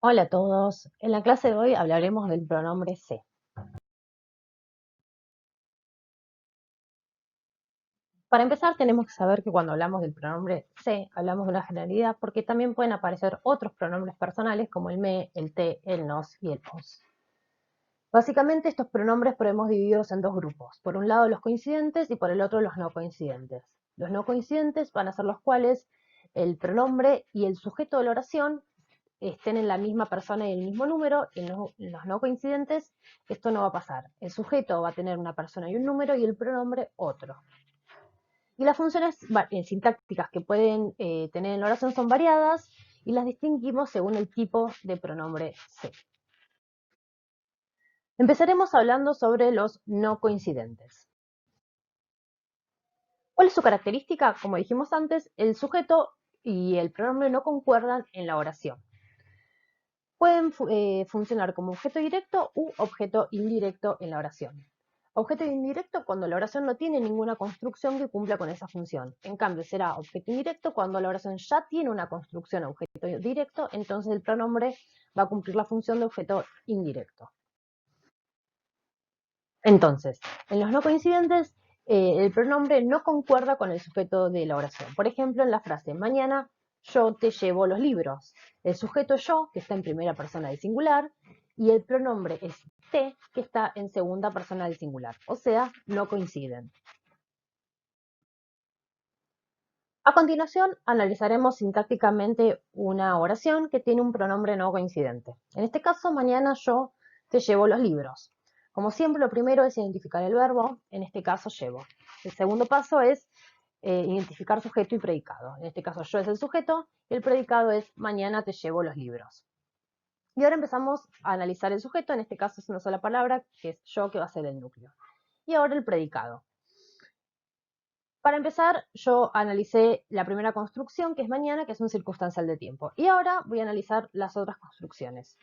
Hola a todos. En la clase de hoy hablaremos del pronombre se. Para empezar, tenemos que saber que cuando hablamos del pronombre se, hablamos de una generalidad porque también pueden aparecer otros pronombres personales como el me, el te, el nos y el os. Básicamente, estos pronombres podemos dividirlos en dos grupos. Por un lado, los coincidentes y por el otro, los no coincidentes. Los no coincidentes van a ser los cuales el pronombre y el sujeto de la oración estén en la misma persona y el mismo número. En los no coincidentes esto no va a pasar. El sujeto va a tener una persona y un número y el pronombre otro. Y las funciones sintácticas que pueden tener en la oración son variadas y las distinguimos según el tipo de pronombre se. Empezaremos hablando sobre los no coincidentes. ¿Cuál es su característica? Como dijimos antes, el sujeto y el pronombre no concuerdan en la oración. Pueden funcionar como objeto directo u objeto indirecto en la oración. Objeto indirecto cuando la oración no tiene ninguna construcción que cumpla con esa función. En cambio, será objeto indirecto cuando la oración ya tiene una construcción objeto directo, entonces el pronombre va a cumplir la función de objeto indirecto. Entonces, en los no coincidentes, el pronombre no concuerda con el sujeto de la oración. Por ejemplo, en la frase, mañana yo te llevo los libros. El sujeto yo, que está en primera persona del singular, y el pronombre es te, que está en segunda persona del singular. O sea, no coinciden. A continuación, analizaremos sintácticamente una oración que tiene un pronombre no coincidente. En este caso, mañana yo te llevo los libros. Como siempre, lo primero es identificar el verbo, en este caso llevo. El segundo paso es identificar sujeto y predicado. En este caso, yo es el sujeto y el predicado es mañana te llevo los libros. Y ahora empezamos a analizar el sujeto, en este caso es una sola palabra, que es yo, que va a ser el núcleo. Y ahora el predicado. Para empezar, yo analicé la primera construcción, que es mañana, que es un circunstancial de tiempo. Y ahora voy a analizar las otras construcciones.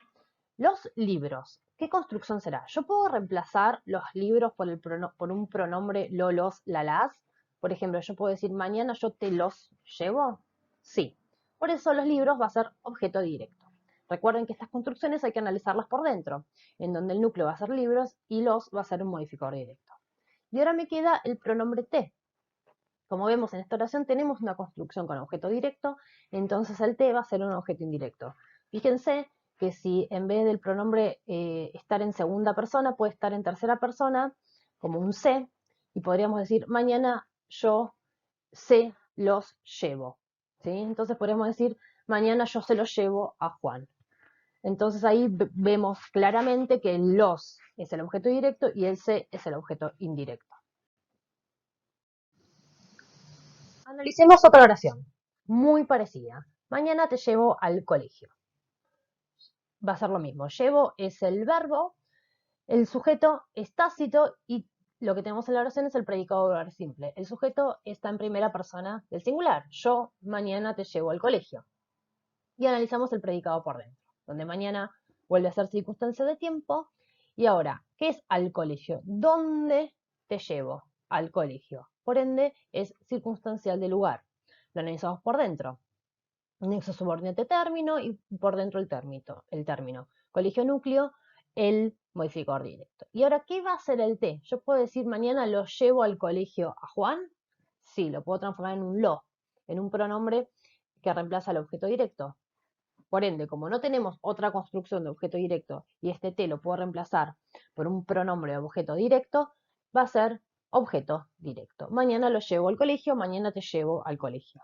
Los libros. ¿Qué construcción será? ¿Yo puedo reemplazar los libros por un pronombre lo, los, la, las? Por ejemplo, yo puedo decir mañana yo te los llevo. Sí. Por eso los libros va a ser objeto directo. Recuerden que estas construcciones hay que analizarlas por dentro, en donde el núcleo va a ser libros y los va a ser un modificador directo. Y ahora me queda el pronombre te. Como vemos en esta oración tenemos una construcción con objeto directo, entonces el te va a ser un objeto indirecto. Fíjense que si en vez del pronombre estar en segunda persona, puede estar en tercera persona, como un se, y podríamos decir, mañana yo se los llevo. ¿Sí? Entonces podríamos decir, mañana yo se los llevo a Juan. Entonces ahí vemos claramente que el los es el objeto directo y el se es el objeto indirecto. Analicemos otra oración, muy parecida. Mañana te llevo al colegio. Va a ser lo mismo. Llevo es el verbo, el sujeto es tácito y lo que tenemos en la oración es el predicado verbal simple. El sujeto está en primera persona del singular. Yo mañana te llevo al colegio. Y analizamos el predicado por dentro, donde mañana vuelve a ser circunstancia de tiempo. Y ahora, ¿qué es al colegio? ¿Dónde te llevo al colegio? Por ende, es circunstancial de lugar. Lo analizamos por dentro. Nexo subordinate término y por dentro el término. Colegio núcleo, el modificador directo. Y ahora, ¿qué va a ser el te? Yo puedo decir mañana lo llevo al colegio a Juan. Sí, lo puedo transformar en un lo, en un pronombre que reemplaza al objeto directo. Por ende, como no tenemos otra construcción de objeto directo y este te lo puedo reemplazar por un pronombre de objeto directo, va a ser objeto directo. Mañana lo llevo al colegio, mañana te llevo al colegio.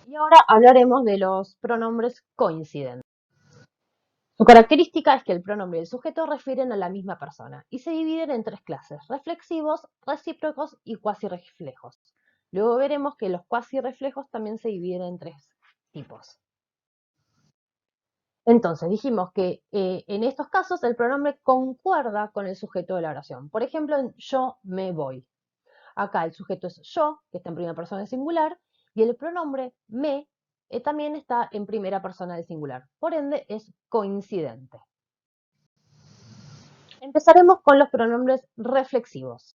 Y ahora hablaremos de los pronombres coincidentes. Su característica es que el pronombre y el sujeto refieren a la misma persona y se dividen en tres clases: reflexivos, recíprocos y cuasirreflejos. Luego veremos que los cuasirreflejos también se dividen en tres tipos. Entonces, dijimos que en estos casos el pronombre concuerda con el sujeto de la oración. Por ejemplo, en yo me voy. Acá el sujeto es yo, que está en primera persona del singular, y el pronombre me también está en primera persona del singular. Por ende, es coincidente. Empezaremos con los pronombres reflexivos.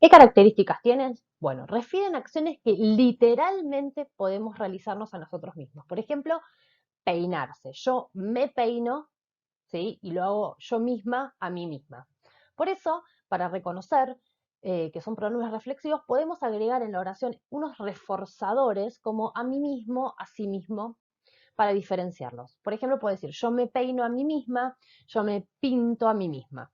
¿Qué características tienen? Bueno, refieren a acciones que literalmente podemos realizarnos a nosotros mismos. Por ejemplo, peinarse. Yo me peino, ¿sí? Y lo hago yo misma a mí misma. Por eso, para reconocer que son pronombres reflexivos, podemos agregar en la oración unos reforzadores como a mí mismo, a sí mismo, para diferenciarlos. Por ejemplo, puedo decir yo me peino a mí misma, yo me pinto a mí misma.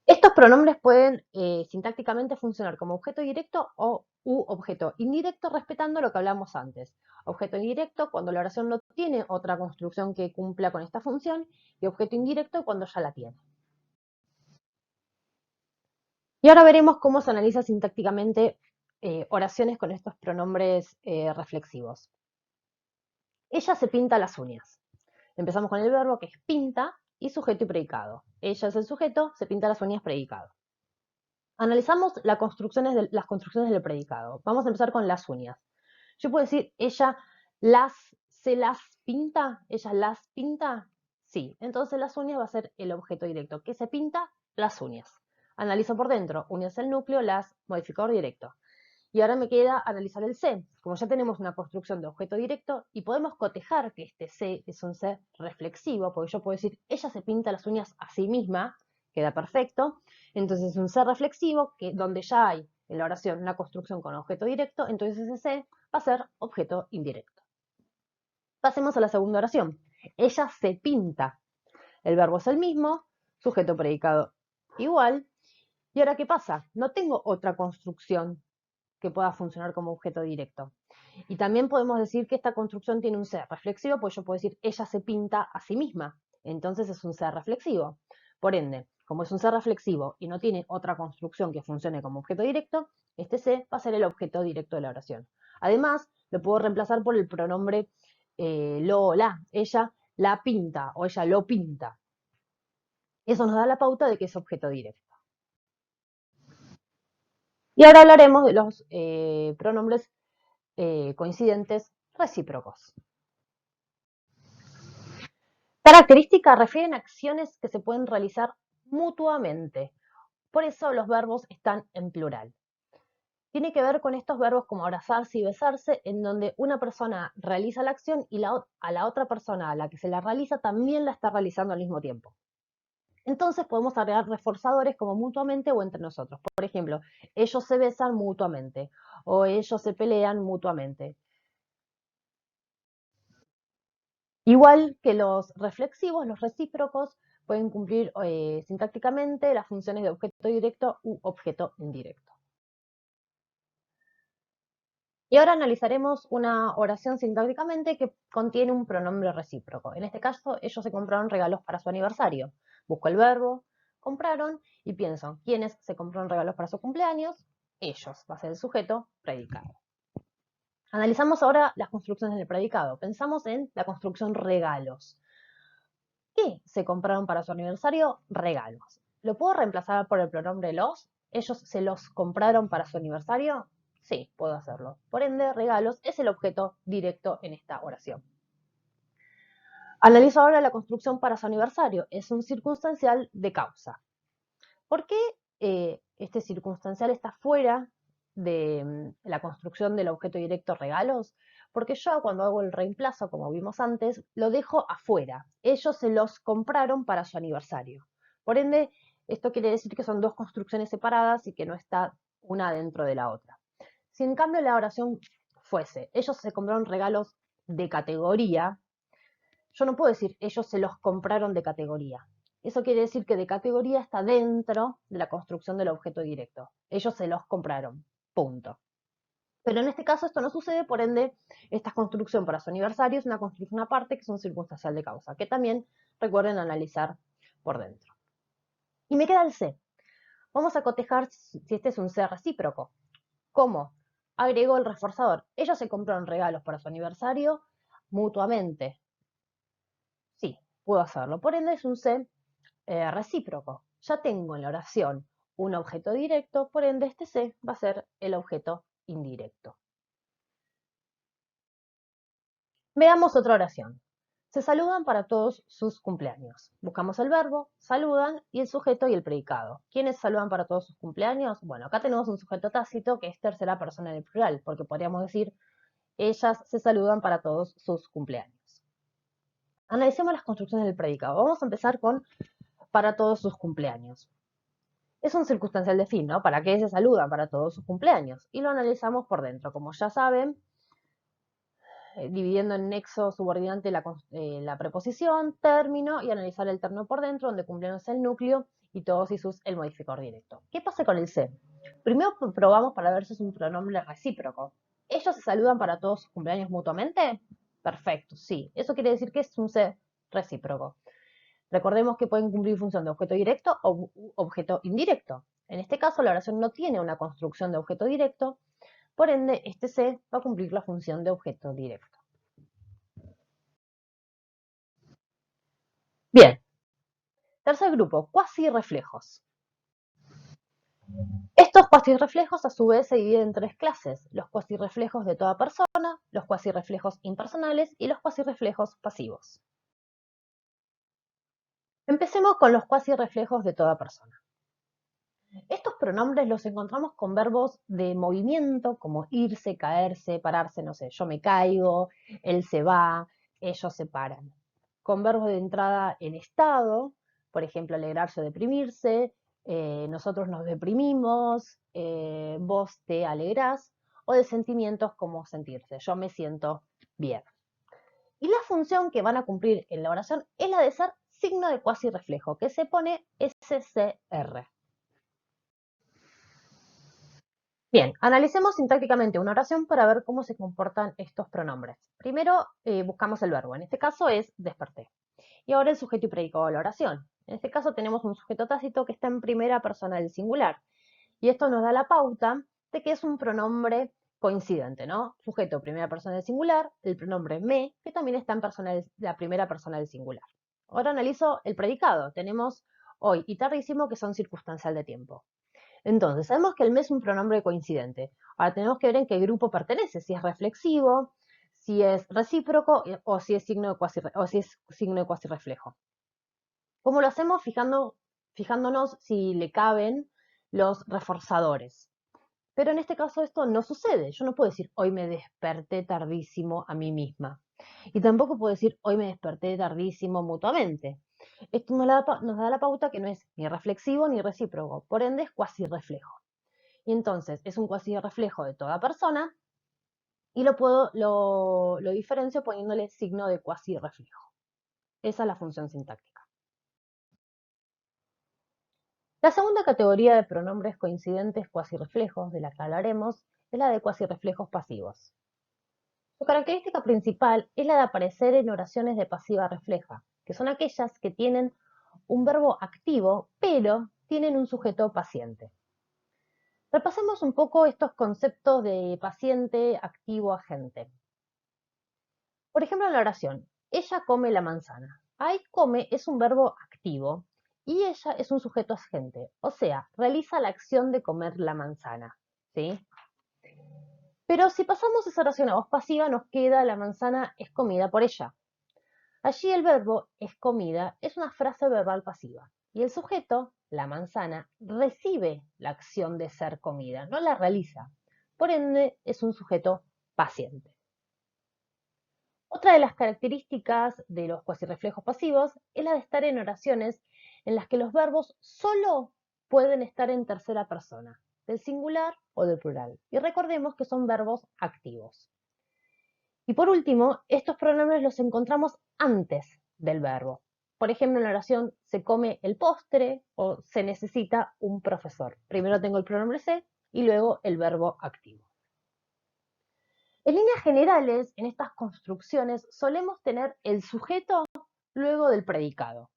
Estos pronombres pueden sintácticamente funcionar como objeto directo u objeto indirecto, respetando lo que hablamos antes. Objeto indirecto cuando la oración no tiene otra construcción que cumpla con esta función, y objeto indirecto cuando ya la tiene. Y ahora veremos cómo se analiza sintácticamente oraciones con estos pronombres reflexivos. Ella se pinta las uñas. Empezamos con el verbo que es pinta y sujeto y predicado. Ella es el sujeto, se pinta las uñas, predicado. Analizamos las construcciones del predicado. Vamos a empezar con las uñas. Yo puedo decir, se las pinta, ella las pinta. Sí, entonces las uñas va a ser el objeto directo. ¿Qué se pinta? Las uñas. Analizo por dentro, uñas el núcleo, las modificador directo. Y ahora me queda analizar el C. Como ya tenemos una construcción de objeto directo y podemos cotejar que este C es un C reflexivo, porque yo puedo decir, ella se pinta las uñas a sí misma, queda perfecto. Entonces es un C reflexivo que donde ya hay en la oración una construcción con objeto directo, entonces ese C va a ser objeto indirecto. Pasemos a la segunda oración. Ella se pinta. El verbo es el mismo, sujeto predicado igual. ¿Y ahora qué pasa? No tengo otra construcción que pueda funcionar como objeto directo. Y también podemos decir que esta construcción tiene un ser reflexivo, pues yo puedo decir ella se pinta a sí misma. Entonces es un ser reflexivo. Por ende, como es un ser reflexivo y no tiene otra construcción que funcione como objeto directo, este se va a ser el objeto directo de la oración. Además, lo puedo reemplazar por el pronombre lo o la. Ella la pinta o ella lo pinta. Eso nos da la pauta de que es objeto directo. Y ahora hablaremos de los pronombres coincidentes recíprocos. Característica refieren a acciones que se pueden realizar mutuamente. Por eso los verbos están en plural. Tiene que ver con estos verbos como abrazarse y besarse, en donde una persona realiza la acción y a la otra persona a la que se la realiza también la está realizando al mismo tiempo. Entonces podemos agregar reforzadores como mutuamente o entre nosotros. Por ejemplo, ellos se besan mutuamente o ellos se pelean mutuamente. Igual que los reflexivos, los recíprocos pueden cumplir sintácticamente las funciones de objeto directo u objeto indirecto. Y ahora analizaremos una oración sintácticamente que contiene un pronombre recíproco. En este caso, ellos se compraron regalos para su aniversario. Busco el verbo, compraron, y pienso, ¿quiénes se compraron regalos para su cumpleaños? Ellos, va a ser el sujeto predicado. Analizamos ahora las construcciones del predicado. Pensamos en la construcción regalos. ¿Qué se compraron para su aniversario? Regalos. ¿Lo puedo reemplazar por el pronombre los? ¿Ellos se los compraron para su aniversario? Sí, puedo hacerlo. Por ende, regalos es el objeto directo en esta oración. Analizo ahora la construcción para su aniversario. Es un circunstancial de causa. ¿Por qué este circunstancial está fuera de la construcción del objeto directo regalos? Porque yo cuando hago el reemplazo, como vimos antes, lo dejo afuera. Ellos se los compraron para su aniversario. Por ende, esto quiere decir que son dos construcciones separadas y que no está una dentro de la otra. Si en cambio la oración fuese, ellos se compraron regalos de categoría, yo no puedo decir ellos se los compraron de categoría. Eso quiere decir que de categoría está dentro de la construcción del objeto directo. Ellos se los compraron. Punto. Pero en este caso esto no sucede, por ende, esta construcción para su aniversario es una construcción aparte que es un circunstancial de causa, que también recuerden analizar por dentro. Y me queda el C. Vamos a cotejar si este es un C recíproco. ¿Cómo? Agrego el reforzador. Ellos se compraron regalos para su aniversario mutuamente. Sí, puedo hacerlo. Por ende es un C recíproco. Ya tengo en la oración un objeto directo, por ende este C va a ser el objeto indirecto. Veamos otra oración. Se saludan para todos sus cumpleaños. Buscamos el verbo, saludan, y el sujeto y el predicado. ¿Quiénes saludan para todos sus cumpleaños? Bueno, acá tenemos un sujeto tácito que es tercera persona en el plural, porque podríamos decir, ellas se saludan para todos sus cumpleaños. Analicemos las construcciones del predicado. Vamos a empezar con para todos sus cumpleaños. Es un circunstancial de fin, ¿no? ¿Para qué se saludan para todos sus cumpleaños? Y lo analizamos por dentro. Como ya saben, dividiendo en nexo subordinante la preposición, término, y analizar el término por dentro, donde cumpleaños es el núcleo y todos y sus el modificador directo. ¿Qué pasa con el se? Primero probamos para ver si es un pronombre recíproco. ¿Ellos se saludan para todos sus cumpleaños mutuamente? Perfecto, sí. Eso quiere decir que es un se recíproco. Recordemos que pueden cumplir función de objeto directo o objeto indirecto. En este caso, la oración no tiene una construcción de objeto directo, por ende, este se va a cumplir la función de objeto directo. Bien, tercer grupo, cuasirreflejos. Estos cuasirreflejos a su vez se dividen en tres clases: los cuasirreflejos de toda persona, los cuasirreflejos impersonales y los cuasirreflejos pasivos. Empecemos con los cuasirreflejos de toda persona. Estos pronombres los encontramos con verbos de movimiento como irse, caerse, pararse, no sé, yo me caigo, él se va, ellos se paran. Con verbos de entrada en estado, por ejemplo, alegrarse o deprimirse, nosotros nos deprimimos, vos te alegrás, o de sentimientos como sentirse, yo me siento bien. Y la función que van a cumplir en la oración es la de ser signo de cuasirreflejo, que se pone SCR. Bien, analicemos sintácticamente una oración para ver cómo se comportan estos pronombres. Primero buscamos el verbo, en este caso es desperté. Y ahora el sujeto y predicado de la oración. En este caso tenemos un sujeto tácito que está en primera persona del singular. Y esto nos da la pauta de que es un pronombre coincidente, ¿no? Sujeto, primera persona del singular, el pronombre me, que también está en la primera persona del singular. Ahora analizo el predicado. Tenemos hoy y tardísimo, que son circunstancial de tiempo. Entonces, sabemos que el me es un pronombre coincidente. Ahora tenemos que ver en qué grupo pertenece, si es reflexivo, si es recíproco o si es signo de cuasirreflejo. ¿Cómo lo hacemos? Fijándonos si le caben los reforzadores. Pero en este caso esto no sucede. Yo no puedo decir hoy me desperté tardísimo a mí misma. Y tampoco puedo decir hoy me desperté tardísimo mutuamente. Esto nos da la pauta que no es ni reflexivo ni recíproco, por ende es cuasirreflejo. Y entonces es un cuasirreflejo de toda persona y lo diferencio poniéndole signo de cuasirreflejo. Esa es la función sintáctica. La segunda categoría de pronombres coincidentes cuasirreflejos de la que hablaremos es la de cuasirreflejos pasivos. Su característica principal es la de aparecer en oraciones de pasiva refleja, que son aquellas que tienen un verbo activo, pero tienen un sujeto paciente. Repasemos un poco estos conceptos de paciente, activo, agente. Por ejemplo, en la oración, ella come la manzana. Ahí come es un verbo activo y ella es un sujeto agente, o sea, realiza la acción de comer la manzana. ¿Sí? Pero si pasamos esa oración a voz pasiva, nos queda la manzana es comida por ella. Allí el verbo es comida es una frase verbal pasiva y el sujeto, la manzana, recibe la acción de ser comida, no la realiza. Por ende, es un sujeto paciente. Otra de las características de los cuasirreflejos pasivos es la de estar en oraciones en las que los verbos solo pueden estar en tercera persona, del singular o del plural. Y recordemos que son verbos activos. Y por último, estos pronombres los encontramos antes del verbo. Por ejemplo, en la oración se come el postre o se necesita un profesor. Primero tengo el pronombre se y luego el verbo activo. En líneas generales, en estas construcciones solemos tener el sujeto luego del predicado.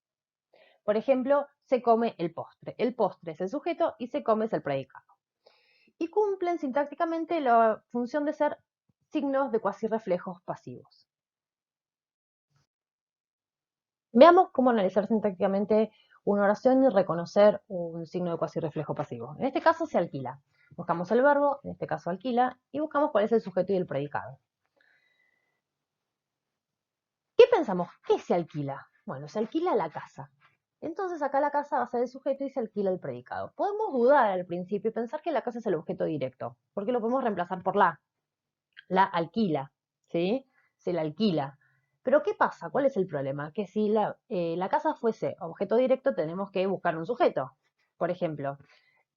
Por ejemplo, se come el postre. El postre es el sujeto y se come es el predicado. Y cumplen sintácticamente la función de ser signos de cuasirreflejos pasivos. Veamos cómo analizar sintácticamente una oración y reconocer un signo de cuasirreflejo pasivo. En este caso se alquila. Buscamos el verbo, en este caso alquila, y buscamos cuál es el sujeto y el predicado. ¿Qué pensamos? ¿Qué se alquila? Bueno, se alquila la casa. Entonces acá la casa va a ser el sujeto y se alquila el predicado. Podemos dudar al principio y pensar que la casa es el objeto directo, porque lo podemos reemplazar por la alquila, ¿sí? Se la alquila. Pero ¿qué pasa? ¿Cuál es el problema? Que si la casa fuese objeto directo, tenemos que buscar un sujeto. Por ejemplo,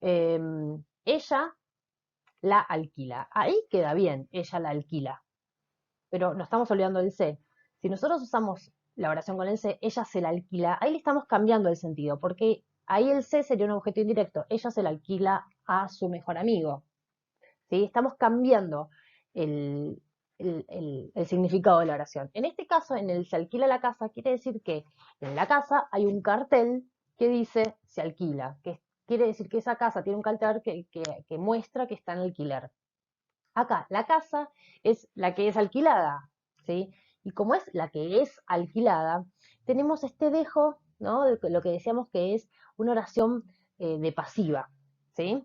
ella la alquila. Ahí queda bien, ella la alquila. Pero nos estamos olvidando del se. Si nosotros usamos la oración con el se, ella se la alquila, ahí le estamos cambiando el sentido, porque ahí el se sería un objeto indirecto. Ella se la alquila a su mejor amigo. ¿Sí? Estamos cambiando el, el significado de la oración. En este caso, en el se alquila la casa, quiere decir que en la casa hay un cartel que dice se alquila, que quiere decir que esa casa tiene un cartel que muestra que está en alquiler. Acá, la casa es la que es alquilada, ¿sí? Y como es la que es alquilada, tenemos este dejo, ¿no? De lo que decíamos que es una oración de pasiva, ¿sí?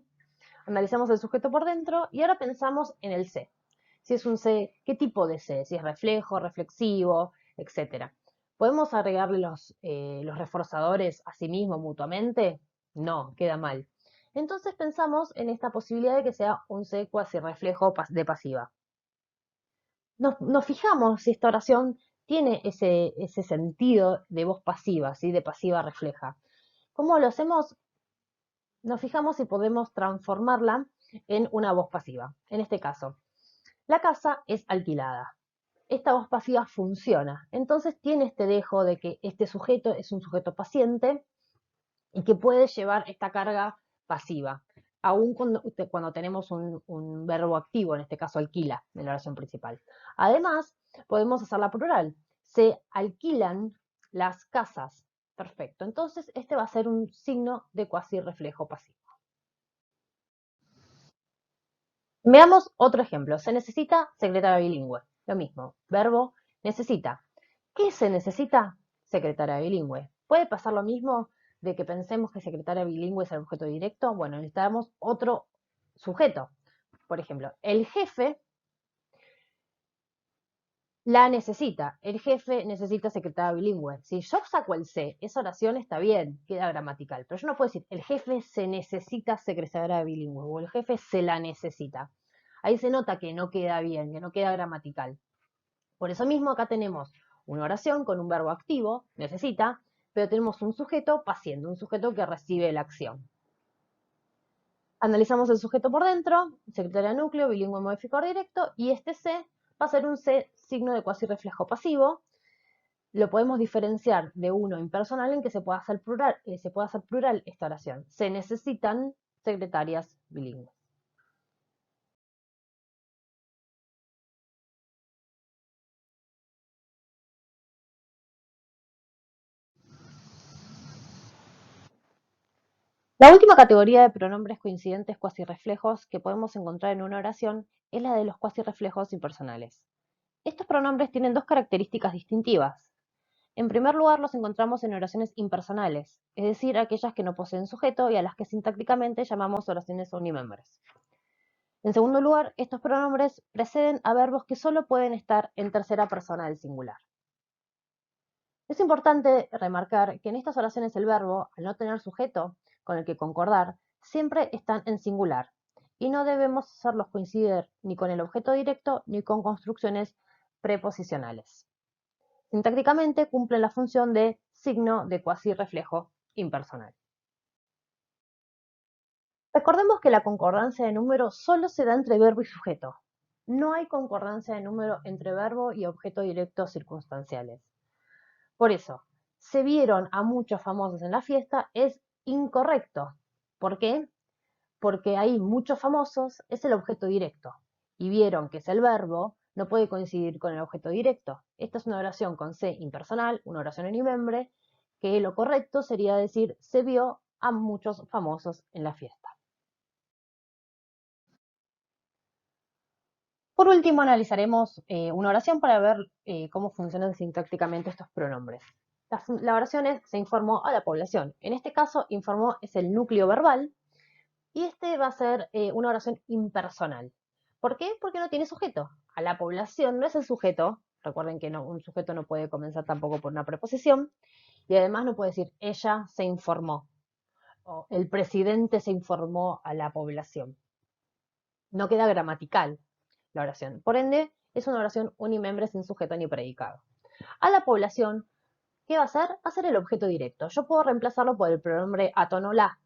Analizamos el sujeto por dentro y ahora pensamos en el se. Si es un se, ¿qué tipo de se? Si es reflejo, reflexivo, etc. ¿Podemos agregarle los reforzadores a sí mismo mutuamente? No, queda mal. Entonces pensamos en esta posibilidad de que sea un se cuasi reflejo de pasiva. Nos fijamos si esta oración tiene ese sentido de voz pasiva, ¿sí? De pasiva refleja. ¿Cómo lo hacemos? Nos fijamos si podemos transformarla en una voz pasiva. En este caso, la casa es alquilada. Esta voz pasiva funciona. Entonces tiene este dejo de que este sujeto es un sujeto paciente y que puede llevar esta carga pasiva, aún cuando tenemos un verbo activo, en este caso alquila, en la oración principal. Además, podemos hacerla plural. Se alquilan las casas. Perfecto. Entonces, este va a ser un signo de cuasi reflejo pasivo. Veamos otro ejemplo. Se necesita secretaria bilingüe. Lo mismo. Verbo necesita. ¿Qué se necesita? Secretaria bilingüe. ¿Puede pasar lo mismo de que pensemos que secretaria bilingüe es el objeto directo? Bueno, necesitamos otro sujeto. Por ejemplo, el jefe la necesita. El jefe necesita secretaria bilingüe. Si yo saco el se, esa oración está bien, queda gramatical. Pero yo no puedo decir, el jefe se necesita secretaria bilingüe o el jefe se la necesita. Ahí se nota que no queda bien, que no queda gramatical. Por eso mismo acá tenemos una oración con un verbo activo, necesita, pero tenemos un sujeto paciente, un sujeto que recibe la acción. Analizamos el sujeto por dentro, secretaria núcleo, bilingüe modificador directo, y este se va a ser un se signo de cuasi reflejo pasivo. Lo podemos diferenciar de uno impersonal en que se puede hacer plural esta oración. Se necesitan secretarias bilingües. La última categoría de pronombres coincidentes cuasirreflejos que podemos encontrar en una oración es la de los cuasirreflejos impersonales. Estos pronombres tienen dos características distintivas. En primer lugar, los encontramos en oraciones impersonales, es decir, aquellas que no poseen sujeto y a las que sintácticamente llamamos oraciones unimembres. En segundo lugar, estos pronombres preceden a verbos que solo pueden estar en tercera persona del singular. Es importante remarcar que en estas oraciones el verbo, al no tener sujeto con el que concordar, siempre están en singular y no debemos hacerlos coincidir ni con el objeto directo ni con construcciones preposicionales. Sintácticamente cumplen la función de signo de cuasi reflejo impersonal. Recordemos que la concordancia de número solo se da entre verbo y sujeto. No hay concordancia de número entre verbo y objeto directo circunstanciales. Por eso, se vieron a muchos famosos en la fiesta es incorrecto. ¿Por qué? Porque ahí muchos famosos es el objeto directo. Y vieron que es el verbo, no puede coincidir con el objeto directo. Esta es una oración con se impersonal, una oración unimembre, que lo correcto sería decir se vio a muchos famosos en la fiesta. Por último, analizaremos una oración para ver cómo funcionan sintácticamente estos pronombres. La oración es se informó a la población. En este caso, informó es el núcleo verbal y este va a ser una oración impersonal. ¿Por qué? Porque no tiene sujeto. A la población no es el sujeto, Recuerden que un sujeto no puede comenzar tampoco por una preposición. Y además no puede decir ella se informó o el presidente se informó a la población. No queda gramatical la oración. Por ende, es una oración unimembre sin sujeto ni predicado. A la población, ¿qué va a hacer? Va a ser el objeto directo. Yo puedo reemplazarlo por el pronombre atonolá.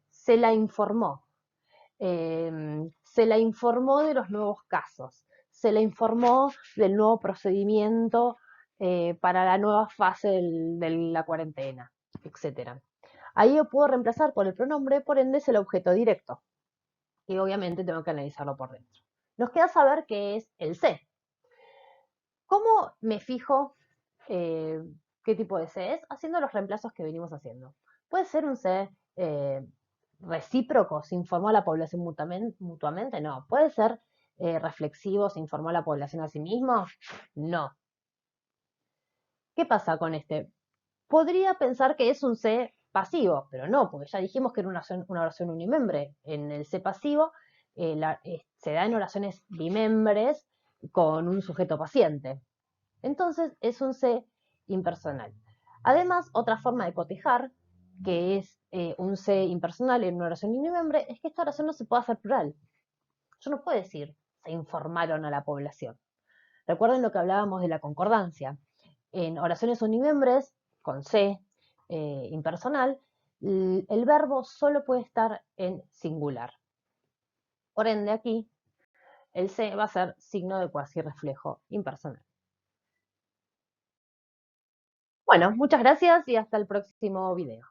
Se la informó. Se la informó de los nuevos casos. Se le informó del nuevo procedimiento para la nueva fase de la cuarentena, etc. Ahí yo puedo reemplazar por el pronombre, por ende es el objeto directo. Y obviamente tengo que analizarlo por dentro. Nos queda saber qué es el se. ¿Cómo me fijo eh, qué tipo de se es? Haciendo los reemplazos que venimos haciendo. Puede ser un se recíproco, se informó a la población mutuamente, no. Puede ser reflexivo, se informó a la población a sí mismo, no. ¿Qué pasa con este? Podría pensar que es un se pasivo, pero no, porque ya dijimos que era una oración unimembre. En el se pasivo se da en oraciones bimembres con un sujeto paciente. Entonces es un se impersonal. Además, otra forma de cotejar, que es un se impersonal en una oración unimembre, es que esta oración no se puede hacer plural. Yo no puedo decir se informaron a la población. Recuerden lo que hablábamos de la concordancia. En oraciones unimembres, con se impersonal, el verbo solo puede estar en singular. Por ende, aquí el se va a ser signo de cuasi reflejo impersonal. Bueno, muchas gracias y hasta el próximo video.